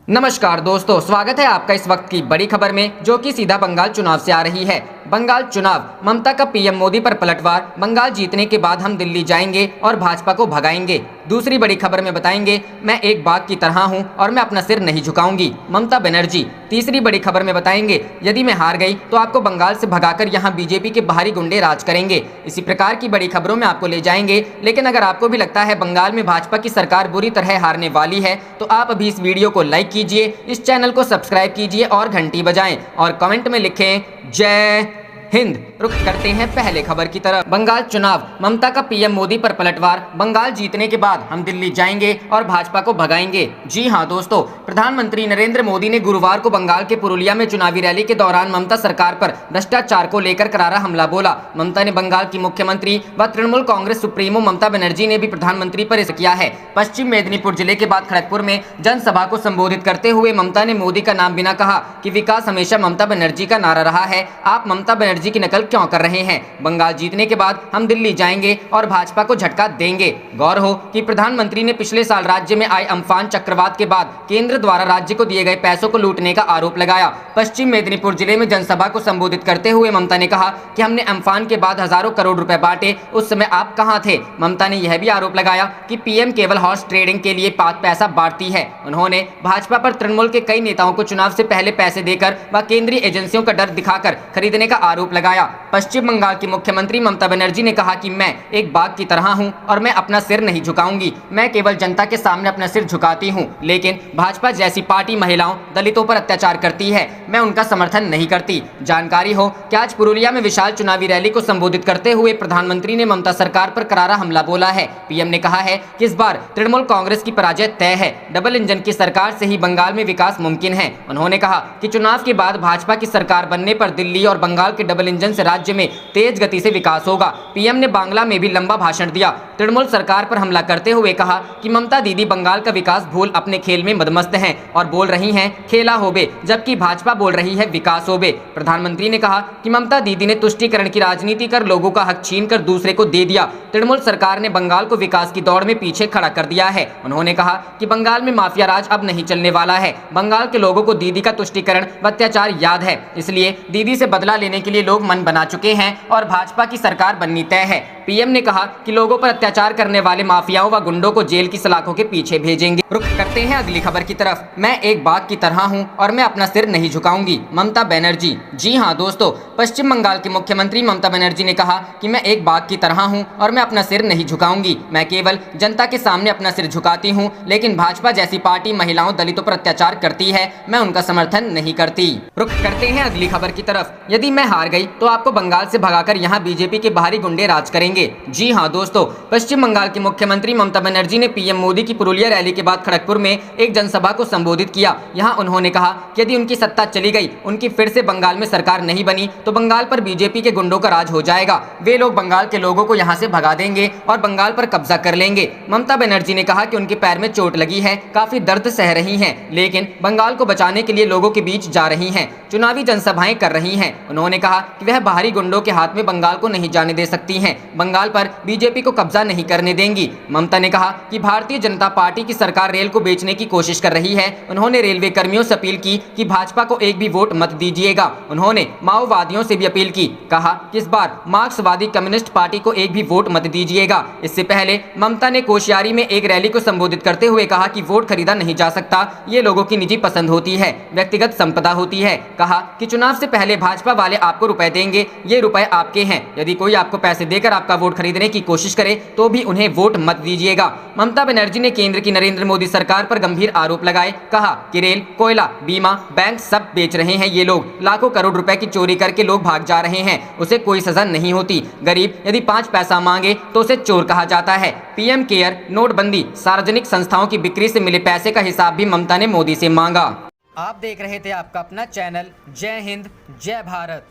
नमस्कार दोस्तों, स्वागत है आपका इस वक्त की बड़ी खबर में, जो कि सीधा बंगाल चुनाव से आ रही है। बंगाल चुनाव, ममता का पीएम मोदी पर पलटवार, बंगाल जीतने के बाद हम दिल्ली जाएंगे और भाजपा को भगाएंगे। दूसरी बड़ी खबर में बताएंगे, मैं एक बाघ की तरह हूं और मैं अपना सिर नहीं झुकाऊंगी, ममता बनर्जी। तीसरी बड़ी खबर में बताएंगे, यदि मैं हार गई तो आपको बंगाल से भगाकर यहाँ बीजेपी के बाहरी गुंडे राज करेंगे। इसी प्रकार की बड़ी खबरों में आपको ले जाएंगे। लेकिन अगर आपको भी लगता है बंगाल में भाजपा की सरकार बुरी तरह हारने वाली है, तो आप अभी इस वीडियो को लाइक कीजिए, इस चैनल को सब्सक्राइब कीजिए और घंटी बजाएं और कमेंट में लिखें जय हिंद। रुक करते हैं पहले खबर की तरफ। बंगाल चुनाव, ममता का पीएम मोदी पर पलटवार, बंगाल जीतने के बाद हम दिल्ली जाएंगे और भाजपा को भगाएंगे। जी हां दोस्तों, प्रधानमंत्री नरेंद्र मोदी ने गुरुवार को बंगाल के पुरुलिया में चुनावी रैली के दौरान ममता सरकार पर भ्रष्टाचार को लेकर करारा हमला बोला। ममता ने बंगाल की मुख्यमंत्री व तृणमूल कांग्रेस सुप्रीमो ममता बनर्जी ने भी प्रधानमंत्री पर किया है। पश्चिम मेदिनीपुर जिले के बाद खड़गपुर में जनसभा को संबोधित करते हुए ममता ने मोदी का नाम बिना कहा कि विकास हमेशा ममता बनर्जी का नारा रहा है। आप ममता बनर्जी की नकल क्यों कर रहे हैं? बंगाल जीतने के बाद हम दिल्ली जाएंगे और भाजपा को झटका देंगे। गौर हो कि प्रधानमंत्री ने पिछले साल राज्य में आए अम्फान चक्रवात के बाद केंद्र द्वारा राज्य को दिए गए पैसों को लूटने का आरोप लगाया। पश्चिम मेदिनीपुर जिले में जनसभा को संबोधित करते हुए ममता ने कहा कि हमने अम्फान के बाद हजारों करोड़ रुपए बांटे, उस समय आप कहां थे? ममता ने यह भी आरोप लगाया कि पीएम केवल हॉर्स ट्रेडिंग के लिए पैसा बांटती है। उन्होंने भाजपा पर तृणमूल के कई नेताओं को चुनाव से पहले पैसे देकर व केंद्रीय एजेंसियों का डर दिखाकर खरीदने का आरोप लगाया। पश्चिम बंगाल की मुख्यमंत्री ममता बनर्जी ने कहा कि मैं एक बाघ की तरह हूं और मैं अपना सिर नहीं झुकाऊंगी। मैं केवल जनता के सामने अपना सिर झुकाती हूं, लेकिन भाजपा जैसी पार्टी महिलाओं, दलितों पर अत्याचार करती है, मैं उनका समर्थन नहीं करती। जानकारी हो कि आज पुरुलिया में विशाल चुनावी रैली को संबोधित करते हुए प्रधानमंत्री ने ममता सरकार पर करारा हमला बोला है। पीएम ने कहा है कि इस बार तृणमूल कांग्रेस की पराजय तय है। डबल इंजन की सरकार से ही बंगाल में विकास मुमकिन है। उन्होंने कहा कि चुनाव के बाद भाजपा की सरकार बनने पर दिल्ली और बंगाल के डबल इंजन से राज्य में तेज गति से विकास होगा। पीएम ने बांग्ला में भी लंबा भाषण दिया। तृणमूल सरकार पर हमला करते हुए कहा कि ममता दीदी बंगाल का विकास भूल अपने खेल में मदमस्त हैं और बोल रही हैं खेला होबे, जबकि भाजपा बोल रही है विकास होबे। प्रधानमंत्री ने कहा कि ममता दीदी ने तुष्टीकरण की राजनीति कर लोगों का हक छीन कर दूसरे को दे दिया। तृणमूल सरकार ने बंगाल को विकास की दौड़ में पीछे खड़ा कर दिया है। उन्होंने कहा कि बंगाल में माफिया राज अब नहीं चलने वाला है। बंगाल के लोगों को दीदी का तुष्टीकरण व अत्याचार याद है, इसलिए दीदी से बदला लेने के लिए लोग मन बना चुके हैं और भाजपा की सरकार बननी तय है। पीएम ने कहा कि लोगों पर अत्याचार करने वाले माफियाओं व गुंडों को जेल की सलाखों के पीछे भेजेंगे। रुक करते हैं अगली खबर की तरफ। मैं एक बाघ की तरह हूं और मैं अपना सिर नहीं झुकाऊंगी, ममता बनर्जी। जी हां दोस्तों, पश्चिम बंगाल की मुख्यमंत्री ममता बनर्जी ने कहा कि मैं एक बाघ की तरह हूं और मैं अपना सिर नहीं झुकाऊंगी। मैं केवल जनता के सामने अपना सिर झुकाती हूं, लेकिन भाजपा जैसी पार्टी महिलाओं, दलितों पर अत्याचार करती है, मैं उनका समर्थन नहीं करती। रुक करते हैं अगली खबर की तरफ। यदि मैं हार गई तो आपको बंगाल से भगाकर यहाँ बीजेपी के बाहरी गुंडे राज करेंगे। जी हां दोस्तों, पश्चिम बंगाल की मुख्यमंत्री ममता बनर्जी ने पीएम मोदी की पुरुलिया रैली के बाद खड़गपुर में एक जनसभा को संबोधित किया। यहां उन्होंने कहा कि यदि उनकी सत्ता चली गई, उनकी फिर से बंगाल में सरकार नहीं बनी, तो बंगाल पर बीजेपी के गुंडों का राज हो जाएगा। वे लोग बंगाल के लोगों को यहां से भगा देंगे और बंगाल पर कब्जा कर लेंगे। ममता बनर्जी ने कहा कि उनके पैर में चोट लगी है, काफी दर्द सह रही हैं, लेकिन बंगाल को बचाने के लिए लोगों के बीच जा रही हैं, चुनावी जनसभाएं कर रही हैं। उन्होंने कहा कि वह बाहरी गुंडों के हाथ में बंगाल को नहीं जाने दे सकती हैं, बंगाल पर बीजेपी को कब्जा नहीं करने देंगी। ममता ने कहा कि भारतीय जनता पार्टी की सरकार रेल को बेचने की कोशिश कर रही है। उन्होंने रेलवे कर्मियों से अपील की कि भाजपा को एक भी वोट मत दीजिएगा। उन्होंने माओवादियों से भी अपील की, कहा कि इस बार मार्क्सवादी कम्युनिस्ट पार्टी को एक भी वोट मत दीजिएगा। इससे पहले ममता ने कोश्यारी में एक रैली को संबोधित करते हुए कहा कि वोट खरीदा नहीं जा सकता, ये लोगों की निजी पसंद होती है, व्यक्तिगत संपदा होती है। कहा कि चुनाव से पहले भाजपा वाले आपको रुपए देंगे, ये रुपए आपके हैं। यदि कोई आपको पैसे देकर आपका वोट खरीदने की कोशिश करे तो भी उन्हें वोट मत दीजिएगा। ममता बनर्जी ने केंद्र की नरेंद्र मोदी सरकार पर गंभीर आरोप लगाए। कहा कि रेल, कोयला, बीमा, बैंक सब बेच रहे हैं ये लोग। लाखों करोड़ रुपए की चोरी करके लोग भाग जा रहे हैं, उसे कोई सजा नहीं होती। गरीब यदि 5 पैसा मांगे तो उसे चोर कहा जाता है। पीएम केयर, नोटबंदी, सार्वजनिक संस्थाओं की बिक्री से मिले पैसे का हिसाब भी ममता ने मोदी से मांगा। आप देख रहे थे आपका अपना चैनल जय हिंद जय भारत।